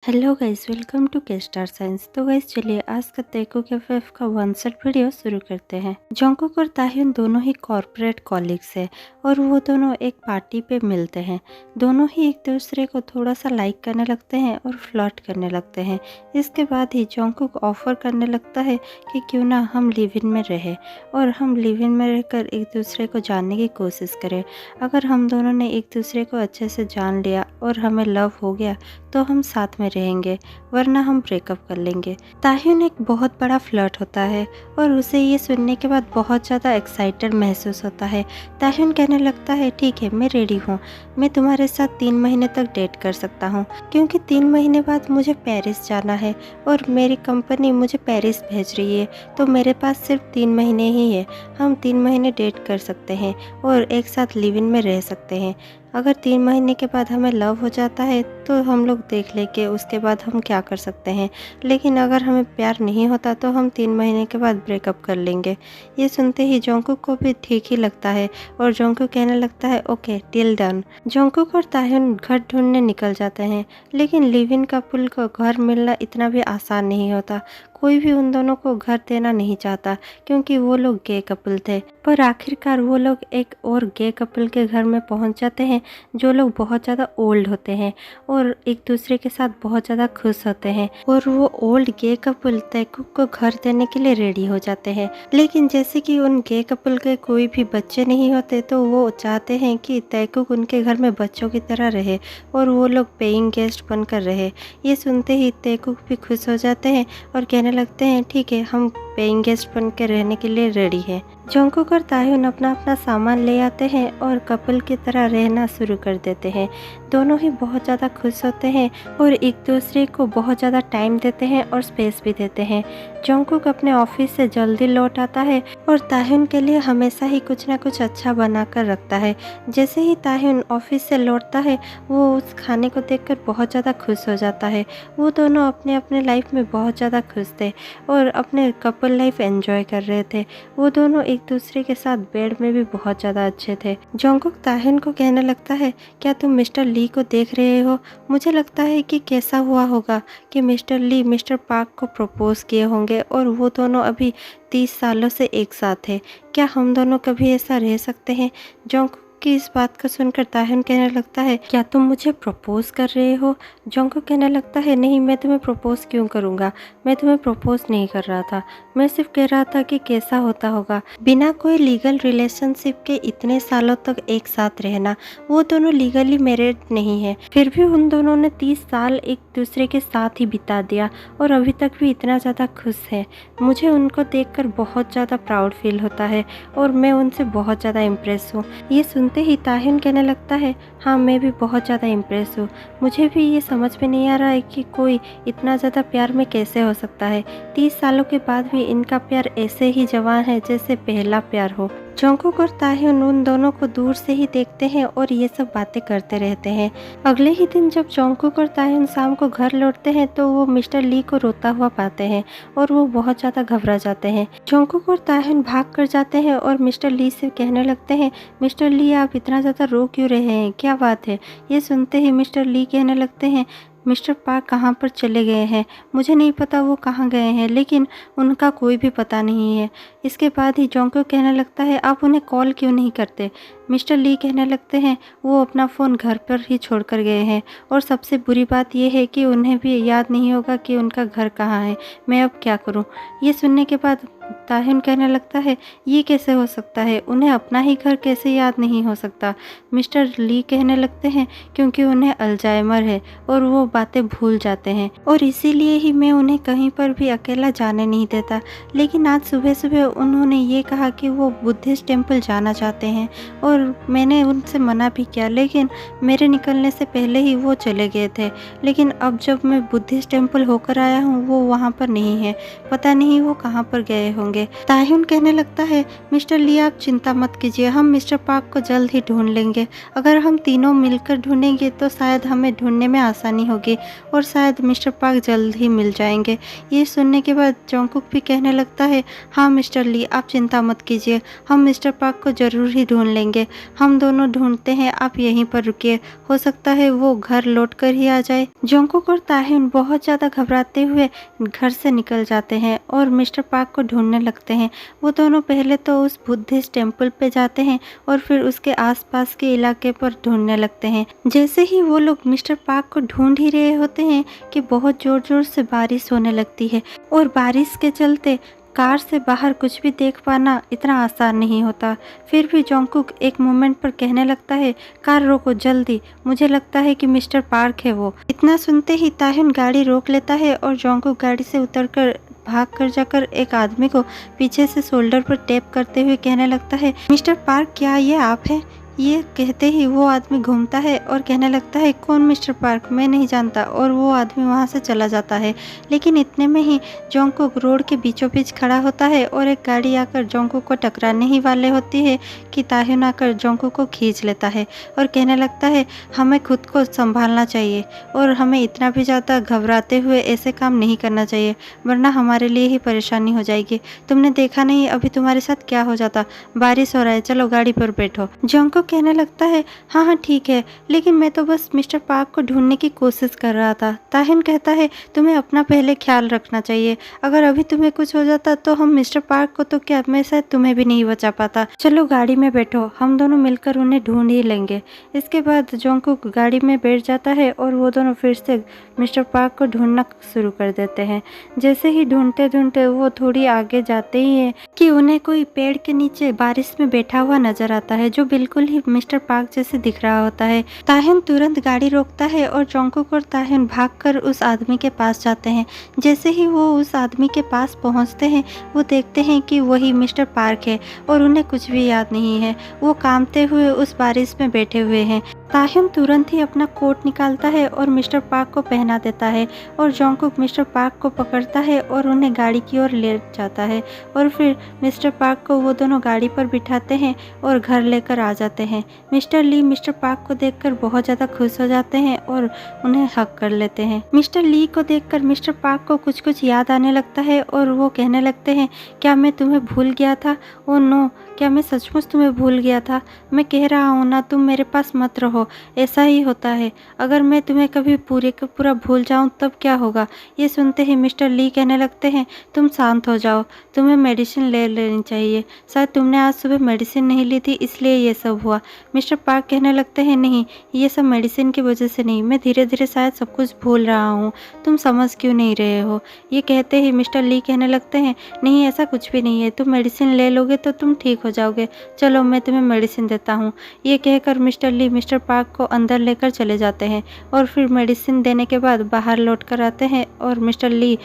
Hello guys, welcome to के star signs. तो guys चलिए आज का ताइक्यूक एफएफ का वन शॉट वीडियो शुरू करते हैं। जंगकुक और ताह्युन दोनों ही कॉर्पोरेट कॉलीग्स हैं और वो दोनों एक पार्टी पे मिलते हैं। दोनों ही एक दूसरे को थोड़ा सा लाइक करने लगते हैं और फ्लर्ट करने लगते हैं। इसके बाद ही जंगकुक ऑफर करने लगता है कि क्यों ना हम लिव इन में रहे और हम लिव इन में रहकर एक दूसरे को जानने की कोशिश करें। अगर हम दोनों ने एक दूसरे को अच्छे से जान लिया और हमें लव हो गया तो हम साथ में रहेंगे, वरना हम ब्रेकअप कर लेंगे। ताह्युन एक बहुत बड़ा फ्लर्ट होता है और उसे ये सुनने के बाद बहुत ज़्यादा एक्साइटेड महसूस होता है। ताह्युन कहने लगता है ठीक है, मैं रेडी हूँ, मैं तुम्हारे साथ 3 महीने तक डेट कर सकता हूँ, क्योंकि 3 महीने बाद मुझे पेरिस जाना है और मेरी कंपनी मुझे पेरिस भेज रही है, तो मेरे पास सिर्फ 3 महीने ही है। हम 3 महीने डेट कर सकते हैं और एक साथ लिव इन में रह सकते हैं। अगर 3 महीने के बाद हमें लव हो जाता है तो हम लोग देख लेंगे उसके बाद हम क्या कर सकते हैं, लेकिन अगर हमें प्यार नहीं होता तो हम 3 महीने के बाद ब्रेकअप कर लेंगे। ये सुनते ही जंगकुक को भी ठीक ही लगता है और जंगकुक कहने लगता है ओके, डील डन। जंगकुक और ताह्युन घर ढूंढने निकल जाते हैं, लेकिन लिव इन कपल को घर मिलना इतना भी आसान नहीं होता। कोई भी उन दोनों को घर देना नहीं चाहता क्योंकि वो लोग गे कपल थे। पर आखिरकार वो लोग एक और गे कपल के घर में पहुंच जाते हैं जो लोग बहुत ज़्यादा ओल्ड होते हैं और एक दूसरे के साथ बहुत ज़्यादा खुश होते हैं, और वो ओल्ड गे कपल ताइक्यूक को घर देने के लिए रेडी हो जाते हैं। लेकिन जैसे कि उन गे कपल के कोई भी बच्चे नहीं होते तो वो चाहते हैं कि ताइक्यूक उनके घर में बच्चों की तरह रहे और वो लोग पेइंग गेस्ट बनकर रहे। ये सुनते ही ताइक्यूक भी खुश हो जाते हैं और कहने लगते हैं ठीक है, हम पेइंग गेस्ट बन के रहने के लिए रेडी है। जंगकुक और ताह्युन अपना अपना सामान ले आते हैं और कपल की तरह रहना शुरू कर देते हैं। दोनों ही बहुत ज़्यादा खुश होते हैं और एक दूसरे को बहुत ज़्यादा टाइम देते हैं और स्पेस भी देते हैं। जंगकुक अपने ऑफिस से जल्दी लौट आता है और ताह्युन के लिए हमेशा ही कुछ ना कुछ अच्छा बना कर रखता है। जैसे ही ताह्युन ऑफिस से लौटता है वो उस खाने को देखकर बहुत ज़्यादा खुश हो जाता है। वो दोनों अपने अपने लाइफ में बहुत ज़्यादा खुश थे और अपने कपल लाइफ एंजॉय कर रहे थे। वो दोनों एक दूसरे के साथ बेड में भी बहुत ज़्यादा अच्छे थे। जंगकुक ताह्युन को कहने लगता है क्या तुम मिस्टर ली को देख रहे हो? मुझे लगता है कि कैसा हुआ होगा कि मिस्टर ली मिस्टर पार्क को प्रपोज किए होंगे और वो दोनों अभी 30 सालों से एक साथ है। क्या हम दोनों कभी ऐसा रह सकते हैं? जंगकुक की इस बात को सुनकर ताह्युन कहने लगता है क्या तुम मुझे प्रपोज कर रहे हो? जंगकुक कहने लगता है नहीं, मैं तुम्हें प्रपोज क्यों करूँगा, मैं तुम्हें प्रपोज नहीं कर रहा था, मैं सिर्फ कह रहा था कि कैसा होता होगा बिना कोई लीगल रिलेशनशिप के इतने सालों तक एक साथ रहना। वो दोनों लीगली मैरिड नहीं है, फिर भी उन दोनों ने 30 साल एक दूसरे के साथ ही बिता दिया और अभी तक भी इतना ज़्यादा खुश है। मुझे उनको देखकर बहुत ज़्यादा प्राउड फील होता है और मैं उनसे बहुत ज़्यादा इम्प्रेस हूँ। ये सुनते ही ताह्युन कहने लगता है हाँ, मैं भी बहुत ज़्यादा इम्प्रेस हूँ। मुझे भी ये समझ में नहीं आ रहा है कि कोई इतना ज़्यादा प्यार में कैसे हो सकता है। 30 सालों के बाद भी इनका प्यार ऐसे ही जवान है जैसे पहला प्यार हो। जंगकुक और ताह्युन उन दोनों को दूर से ही देखते हैं और ये सब बातें करते रहते हैं। अगले ही दिन जब जंगकुक और ताह्युन शाम को घर लौटते हैं तो वो मिस्टर ली को रोता हुआ पाते हैं और वो बहुत ज़्यादा घबरा जाते हैं। जंगकुक और ताह्युन भाग कर जाते हैं और मिस्टर ली से कहने लगते हैं मिस्टर ली, आप इतना ज़्यादा रो क्यों रहे हैं, क्या बात है? ये सुनते ही मिस्टर ली कहने लगते हैं मिस्टर पार्क कहाँ पर चले गए हैं, मुझे नहीं पता वो कहाँ गए हैं, लेकिन उनका कोई भी पता नहीं है। इसके बाद ही जंगकुक कहने लगता है आप उन्हें कॉल क्यों नहीं करते? मिस्टर ली कहने लगते हैं वो अपना फ़ोन घर पर ही छोड़ कर गए हैं और सबसे बुरी बात यह है कि उन्हें भी याद नहीं होगा कि उनका घर कहाँ है, मैं अब क्या करूँ? ये सुनने के बाद ताह्युन कहने लगता है ये कैसे हो सकता है, उन्हें अपना ही घर कैसे याद नहीं हो सकता? मिस्टर ली कहने लगते हैं क्योंकि उन्हें अल्जाइमर है और वो बातें भूल जाते हैं और इसीलिए ही मैं उन्हें कहीं पर भी अकेला जाने नहीं देता। लेकिन आज सुबह सुबह उन्होंने ये कहा कि वो बुद्धिस्ट टेम्पल जाना चाहते हैं और मैंने उनसे मना भी किया, लेकिन मेरे निकलने से पहले ही वो चले गए थे। लेकिन अब जब मैं बुद्धिस्ट टेम्पल होकर आया हूँ वो वहाँ पर नहीं है, पता नहीं वो कहाँ पर गए होंगे। ताह्युन कहने लगता है मिस्टर ली, आप चिंता मत कीजिए, हम मिस्टर पार्क को जल्द ही ढूंढ लेंगे। अगर हम तीनों मिलकर ढूंढेंगे तो शायद हमें ढूंढने में आसानी होगी और शायद मिस्टर पार्क जल्द ही मिल जाएंगे। ये सुनने के बाद जंगकुक भी कहने लगता है हाँ मिस्टर मिस्टर ली, आप चिंता मत कीजिए, हम मिस्टर पार्क को ज़रूर ही ढूंढ लेंगे। हम दोनों ढूंढते हैं, आप यहीं पर रुकिए, हो सकता है वो घर लौट कर ही आ जाए। जोंगकुक और ताह्युन बहुत ज़्यादा घबराते हुए घर से निकल जाते हैं और मिस्टर पार्क को ढूंढने लगते हैं। वो दोनों पहले तो उस बुद्धिस्ट टेम्पल पे जाते हैं और फिर उसके आसपास के इलाके पर ढूंढने लगते हैं। जैसे ही वो लोग मिस्टर पार्क को ढूंढ ही रहे होते हैं कि बहुत जोर जोर से बारिश होने लगती है और बारिश के चलते कार से बाहर कुछ भी देख पाना इतना आसान नहीं होता। फिर भी जोंगकुक एक मोमेंट पर कहने लगता है, कार रोको जल्दी, मुझे लगता है कि मिस्टर पार्क है वो। इतना सुनते ही ताह्युन गाड़ी रोक लेता है और जोंगकुक गाड़ी से उतरकर भाग कर जाकर एक आदमी को पीछे से शोल्डर पर टैप करते हुए कहने लगता है, मिस्टर पार्क क्या ये आप हैं? ये कहते ही वो आदमी घूमता है और कहने लगता है, कौन मिस्टर पार्क, मैं नहीं जानता, और वो आदमी वहाँ से चला जाता है। लेकिन इतने में ही जोंगकुक रोड के बीचों बीच खड़ा होता है और एक गाड़ी आकर जोंगकुक को टकराने ही वाले होती है कि ताह्युन आकर जोंगकुक को खींच लेता है और कहने लगता है, हमें खुद को संभालना चाहिए और हमें इतना भी ज़्यादा घबराते हुए ऐसे काम नहीं करना चाहिए, वरना हमारे लिए ही परेशानी हो जाएगी। तुमने देखा नहीं अभी तुम्हारे साथ क्या हो जाता, बारिश हो रहा है, चलो गाड़ी पर बैठो। जोंगकुक कहने लगता है, हाँ हाँ ठीक है, लेकिन मैं तो बस मिस्टर पार्क को ढूंढने की कोशिश कर रहा था। ताह्युन कहता है, तुम्हें अपना पहले ख्याल रखना चाहिए, अगर अभी तुम्हें कुछ हो जाता तो हम मिस्टर पार्क को तो क्या, मैं शायद तुम्हें भी नहीं बचा पाता। चलो गाड़ी में बैठो, हम दोनों मिलकर उन्हें ढूंढ ही लेंगे। इसके बाद जोंगकुक गाड़ी में बैठ जाता है और वो दोनों फिर से मिस्टर पार्क को ढूंढना शुरू कर देते हैं। जैसे ही ढूंढते ढूंढते वो थोड़ी आगे जाते ही है कि उन्हें कोई पेड़ के नीचे बारिश में बैठा हुआ नजर आता है, जो बिल्कुल ही मिस्टर पार्क जैसे दिख रहा होता है। ताह्युन तुरंत गाड़ी रोकता है और जोंगकुक और ताह्युन भागकर उस आदमी के पास जाते हैं। जैसे ही वो उस आदमी के पास पहुंचते हैं, वो देखते हैं कि वही मिस्टर पार्क है और उन्हें कुछ भी याद नहीं है। वो कांपते हुए उस बारिश में बैठे हुए हैं। ताह्युन तुरंत ही अपना कोट निकालता है और मिस्टर पार्क को पहना देता है और जोंगकुक मिस्टर पार्क को पकड़ता है और उन्हें गाड़ी की ओर ले जाता है और फिर मिस्टर पार्क को वो दोनों गाड़ी पर बिठाते हैं और घर लेकर आ जाते हैं। मिस्टर ली मिस्टर पार्क को देखकर बहुत ज़्यादा खुश हो जाते हैं और उन्हें हक कर लेते हैं। मिस्टर ली को देखकर मिस्टर पार्क को कुछ कुछ याद आने लगता है और वो कहने लगते हैं, क्या मैं तुम्हें भूल गया था? ओ नो, क्या मैं सचमुच तुम्हें भूल गया था? मैं कह रहा हूँ ना, तुम मेरे पास मत रहो, ऐसा ही होता है। अगर मैं तुम्हें कभी पूरे का पूरा भूल जाऊँ तब क्या होगा? ये सुनते ही मिस्टर ली कहने लगते हैं, तुम शांत हो जाओ, तुम्हें मेडिसिन ले लेनी चाहिए, शायद तुमने आज सुबह मेडिसिन नहीं ली थी इसलिए ये सब हुआ। मिस्टर पार्क कहने लगते हैं, नहीं, ये सब मेडिसिन की वजह से नहीं, मैं धीरे धीरे शायद सब कुछ भूल रहा हूँ, तुम समझ क्यों नहीं रहे हो? ये कहते ही मिस्टर ली कहने लगते हैं, नहीं ऐसा कुछ भी नहीं है, तुम मेडिसिन ले लोगे तो तुम ठीक हो जाओगे, चलो मैं तुम्हें मेडिसिन देता हूँ। ये कहकर मिस्टर ली मिस्टर पार्क को अंदर लेकर चले जाते हैं और फिर मेडिसिन देने के बाद बाहर लौट कर आते हैं और मिस्टर ली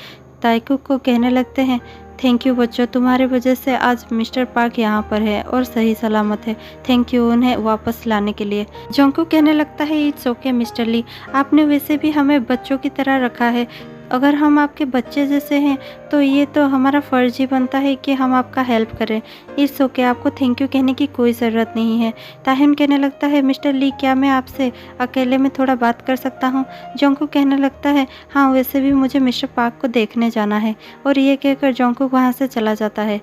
ताइकुक को कहने लगते हैं, थैंक यू बच्चों, तुम्हारे वजह से आज मिस्टर पार्क यहाँ पर है और सही सलामत है, थैंक यू उन्हें वापस लाने के लिए। जोंगकुक कहने लगता है, इट्स ओके मिस्टर ली, आपने वैसे भी हमें बच्चों की तरह रखा है, अगर हम आपके बच्चे जैसे हैं तो ये तो हमारा फ़र्ज ही बनता है कि हम आपका हेल्प करें। इट्स ओके, आपको थैंक यू कहने की कोई ज़रूरत नहीं है। ताह्युन कहने लगता है, मिस्टर ली क्या मैं आपसे अकेले में थोड़ा बात कर सकता हूँ? जोंगकुक कहने लगता है, हाँ वैसे भी मुझे मिस्टर पार्क को देखने जाना है, और ये कहकर जोंगकुक वहाँ से चला जाता है।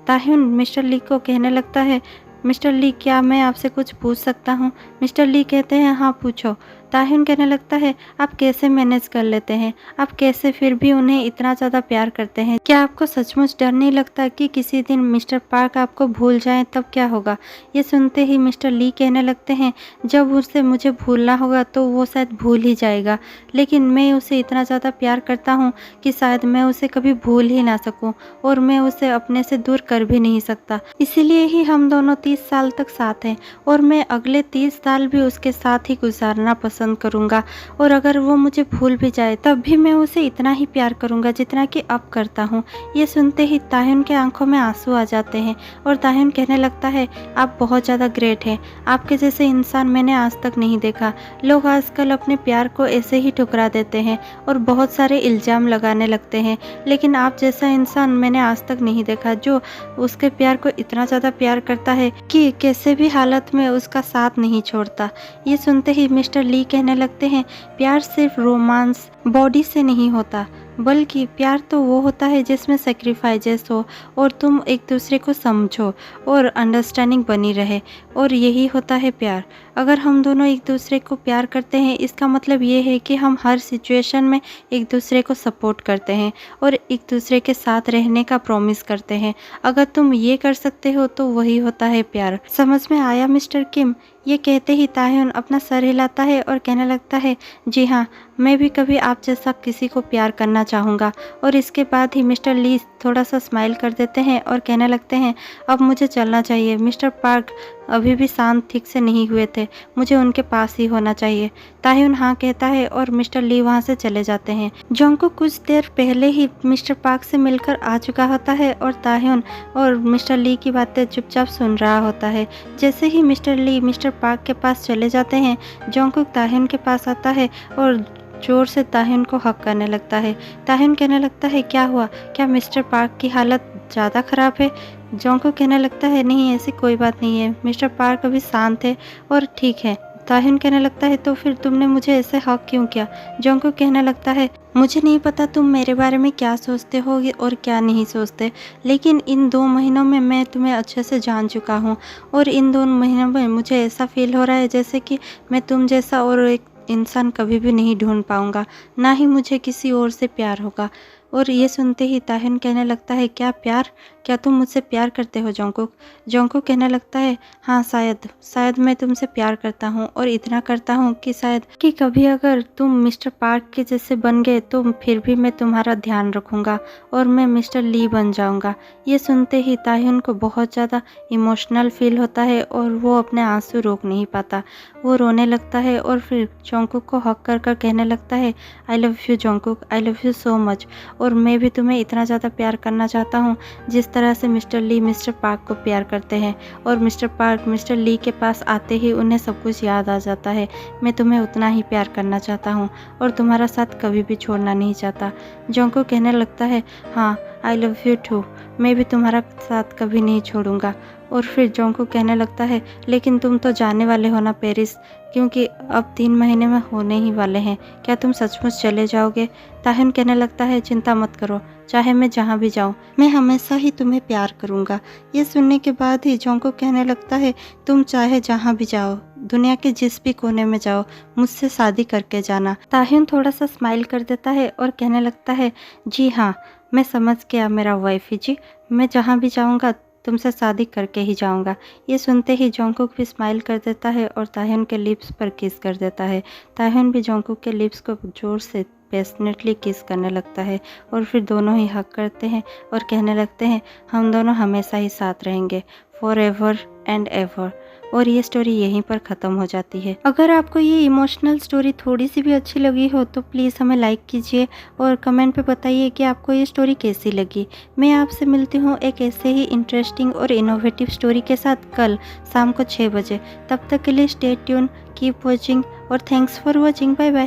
ताह्युन मिस्टर ली को कहने लगता है, मिस्टर ली क्या मैं आपसे कुछ पूछ सकता हूँ? मिस्टर ली कहते हैं, हाँ पूछो। ताह्युन कहने लगता है, आप कैसे मैनेज कर लेते हैं? आप कैसे फिर भी उन्हें इतना ज़्यादा प्यार करते हैं? क्या आपको सचमुच डर नहीं लगता कि किसी दिन मिस्टर पार्क आपको भूल जाएं तब क्या होगा? ये सुनते ही मिस्टर ली कहने लगते हैं, जब उससे मुझे भूलना होगा तो वो शायद भूल ही जाएगा, लेकिन मैं उसे इतना ज़्यादा प्यार करता हूँ कि शायद मैं उसे कभी भूल ही ना सकूँ और मैं उसे अपने से दूर कर भी नहीं सकता। इसीलिए ही हम दोनों 30 साल तक साथ हैं और मैं अगले 30 साल भी उसके साथ ही गुजारना पसंद करूंगा, और अगर वो मुझे भूल भी जाए तब भी मैं उसे इतना ही प्यार करूंगा जितना कि अब करता हूँ। ये सुनते ही ताह्युन के आंखों में आंसू आ जाते हैं और ताह्युन कहने लगता है, आप बहुत ज़्यादा ग्रेट हैं, आपके जैसे इंसान मैंने आज तक नहीं देखा। लोग आजकल अपने प्यार को ऐसे ही ठुकरा देते हैं और बहुत सारे इल्ज़ाम लगाने लगते हैं, लेकिन आप जैसा इंसान मैंने आज तक नहीं देखा जो उसके प्यार को इतना ज़्यादा प्यार करता है कि कैसे भी हालत में उसका साथ नहीं छोड़ता। ये सुनते ही मिस्टर ली कहने लगते हैं, प्यार सिर्फ रोमांस बॉडी से नहीं होता, बल्कि प्यार तो वो होता है जिसमें सेक्रीफाइसेस हो और तुम एक दूसरे को समझो और अंडरस्टैंडिंग बनी रहे, और यही होता है प्यार। अगर हम दोनों एक दूसरे को प्यार करते हैं, इसका मतलब ये है कि हम हर सिचुएशन में एक दूसरे को सपोर्ट करते हैं और एक दूसरे के साथ रहने का प्रॉमिस करते हैं। अगर तुम ये कर सकते हो तो वही होता है प्यार। समझ में आया मिस्टर किम? ये कहते ही ताह्युन अपना सर हिलाता है और कहने लगता है, जी हाँ, मैं भी कभी आप जैसा किसी को प्यार करना चाहूँगा। और इसके बाद ही मिस्टर ली थोड़ा सा स्माइल कर देते हैं और कहने लगते हैं, अब मुझे चलना चाहिए। मिस्टर पार्क अभी भी शांत ठीक से नहीं हुए थे, मुझे उनके पास ही होना चाहिए। ताह्युन हाँ कहता है और मिस्टर ली वहाँ से चले जाते हैं। जोंगकुक कुछ देर पहले ही मिस्टर पार्क से मिलकर आ चुका होता है और ताह्युन और मिस्टर ली की बातें चुपचाप सुन रहा होता है। जैसे ही मिस्टर ली मिस्टर पार्क के पास चले जाते हैं, जोंगकुक ताह्युन के पास आता है और जोर से ताह्युन को हक करने लगता है। ताह्युन कहने लगता है, क्या हुआ? क्या मिस्टर पार्क की हालत ज़्यादा ख़राब है? जोंगकुक कहने लगता है, नहीं, ऐसी कोई बात नहीं है, मिस्टर पार्क अभी शांत है और ठीक है। ताह्युन कहने लगता है, तो फिर तुमने मुझे ऐसे हक क्यों किया? जोंगकुक कहने लगता है, मुझे नहीं पता तुम मेरे बारे में क्या सोचते हो और क्या नहीं सोचते, लेकिन इन 2 महीनों में मैं तुम्हें अच्छे से जान चुका हूँ और इन 2 महीनों में मुझे ऐसा फील हो रहा है जैसे कि मैं तुम जैसा और एक इंसान कभी भी नहीं ढूंढ पाऊंगा, ना ही मुझे किसी और से प्यार होगा। और ये सुनते ही ताह्युन कहने लगता है, क्या प्यार? क्या तुम मुझसे प्यार करते हो जोंगकुक? जोंगकुक कहने लगता है, हाँ, शायद मैं तुमसे प्यार करता हूँ और इतना करता हूँ कि शायद कि कभी अगर तुम मिस्टर पार्क के जैसे बन गए तो फिर भी मैं तुम्हारा ध्यान रखूँगा और मैं मिस्टर ली बन जाऊँगा। ये सुनते ही ताह्युन को बहुत ज़्यादा इमोशनल फील होता है और वो अपने आंसू रोक नहीं पाता। वो रोने लगता है और फिर जोंगकुक को हक कर कर कहने लगता है, I love you Jungkook, I love you so much. और मैं भी तुम्हें इतना ज़्यादा प्यार करना चाहता हूँ जिस तरह से मिस्टर ली मिस्टर पार्क को प्यार करते हैं। और मिस्टर पार्क मिस्टर ली के पास आते ही उन्हें सब कुछ याद आ जाता है। मैं तुम्हें उतना ही प्यार करना चाहता हूँ और तुम्हारा साथ कभी भी छोड़ना नहीं चाहता। जोंगकुक कहने लगता है, हाँ, आई लव यू टू, मैं भी तुम्हारा साथ कभी नहीं छोड़ूंगा। और फिर जोंगकुक कहने लगता है, लेकिन तुम तो जाने वाले हो ना पेरिस, क्योंकि अब 3 महीने में होने ही वाले हैं। क्या तुम सचमुच चले जाओगे? ताह्युन कहने लगता है, चिंता मत करो, चाहे मैं जहाँ भी जाऊँ, मैं हमेशा ही तुम्हें प्यार करूँगा। ये सुनने के बाद ही जोंगकुक कहने लगता है, तुम चाहे जहाँ भी जाओ, दुनिया के जिस भी कोने में जाओ, मुझसे शादी करके जाना। ताह्युन थोड़ा सा स्माइल कर देता है और कहने लगता है, जी हाँ, मैं समझ गया मेरा वाइफी जी, मैं जहाँ भी जाऊँगा तुमसे शादी करके ही जाऊंगा। ये सुनते ही जोंगकुक भी स्माइल कर देता है और ताह्युन के लिप्स पर किस कर देता है। ताह्युन भी जोंगकुक के लिप्स को जोर से पैशनेटली किस करने लगता है और फिर दोनों ही हक करते हैं और कहने लगते हैं, हम दोनों हमेशा ही साथ रहेंगे, फॉर एवर एंड एवर। और ये स्टोरी यहीं पर ख़त्म हो जाती है। अगर आपको ये इमोशनल स्टोरी थोड़ी सी भी अच्छी लगी हो तो प्लीज़ हमें लाइक कीजिए और कमेंट पे बताइए कि आपको ये स्टोरी कैसी लगी। मैं आपसे मिलती हूँ एक ऐसे ही इंटरेस्टिंग और इनोवेटिव स्टोरी के साथ कल शाम को 6 बजे। तब तक के लिए स्टे ट्यून, कीप वॉचिंग और thanks for watching. Bye bye.